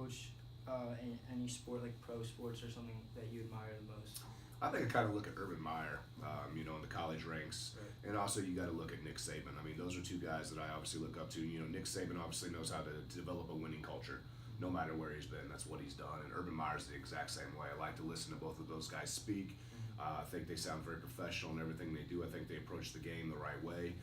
coach in any sport, like pro sports or something that you admire the most? I think I kind of look at Urban Meyer, in the college ranks, Right. and also you got to look at Nick Saban. I mean, those are two guys that I obviously look up to. Nick Saban obviously knows how to develop a winning culture, no matter where he's been. That's what he's done. And Urban Meyer's the exact same way. I like to listen to both of those guys speak. I think they sound very professional in everything they do. I think they approach the game the right way.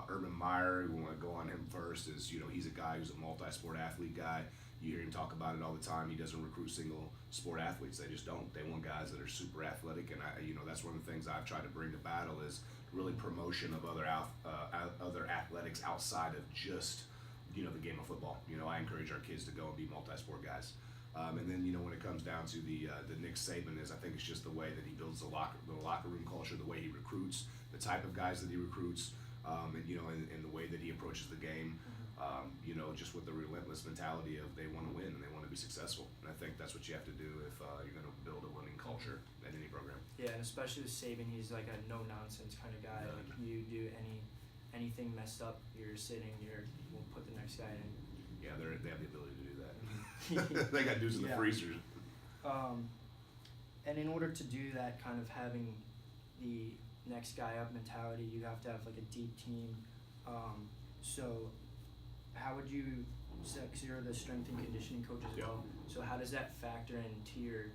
Urban Meyer, we want to go on him first, is he's a guy who's a multi-sport athlete guy. You hear him talk about it all the time. He doesn't recruit single sport athletes. They just don't. They want guys that are super athletic, and that's one of the things I've tried to bring to battle is really promotion of other athletics outside of just the game of football. I encourage our kids to go and be multi-sport guys. And then when it comes down to the Nick Saban I think it's just the way that he builds the locker room culture, the way he recruits, the type of guys that he recruits, and the way that he approaches the game. Just with the relentless mentality of they want to win and they want to be successful. And I think that's what you have to do if you're going to build a winning culture at any program. Yeah, and especially with Saban, he's like a no nonsense kind of guy. Like you do anything messed up, you're sitting, we'll put the next guy in. Yeah, they have the ability to do that. They got dudes in the freezers. And in order to do that, kind of having the next guy up mentality, you have to have like a deep team. So how would you, because you're the strength and conditioning coach as well, so how does that factor into your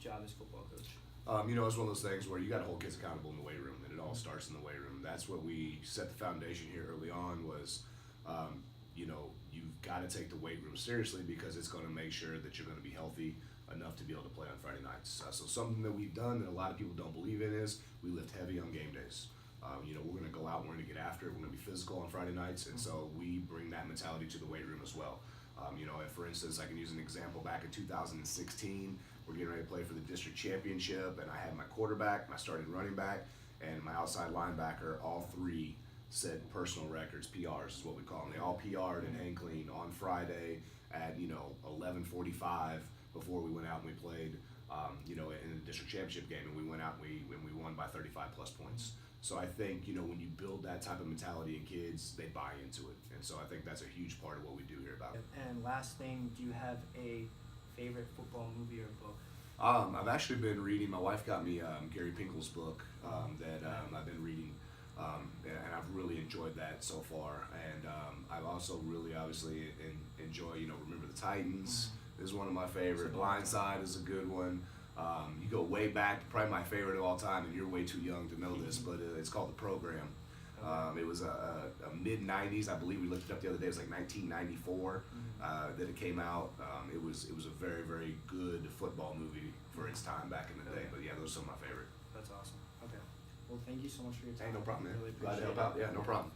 job as football coach? It's one of those things where you got to hold kids accountable in the weight room, and it all starts in the weight room. That's what we set the foundation here early on was, you've got to take the weight room seriously because it's going to make sure that you're going to be healthy enough to be able to play on Friday nights. So something that we've done that a lot of people don't believe in is we lift heavy on game days. We're going to go out, we're going to get after it, we're going to be physical on Friday nights, and so we bring that mentality to the weight room as well. For instance, I can use an example back in 2016, we're getting ready to play for the district championship, and I had my quarterback, my starting running back, and my outside linebacker, all three set personal records, PRs is what we call them. They all PR'd and hang clean on Friday at 11:45 before we went out and we played in the district championship game, and we went out and we won by 35 plus points. So I think when you build that type of mentality in kids, they buy into it, and so I think that's a huge part of what we do here about it. And last thing, do you have a favorite football movie or book? I've actually been reading. My wife got me Gary Pinkel's book that I've been reading, and I've really enjoyed that so far. And I've also really obviously enjoy Remember the Titans is one of my favorite. Blindside is a good one. You go way back, probably my favorite of all time, and you're way too young to know this, but it's called The Program. It was a mid-'90s, I believe we looked it up the other day, it was like 1994 that it came out. It was a very, very good football movie for its time back in the day, but yeah, those are some of my favorite. That's awesome. Okay. Well, thank you so much for your time. Hey, no problem, man. Really Glad to appreciate help out. it. Yeah, no problem.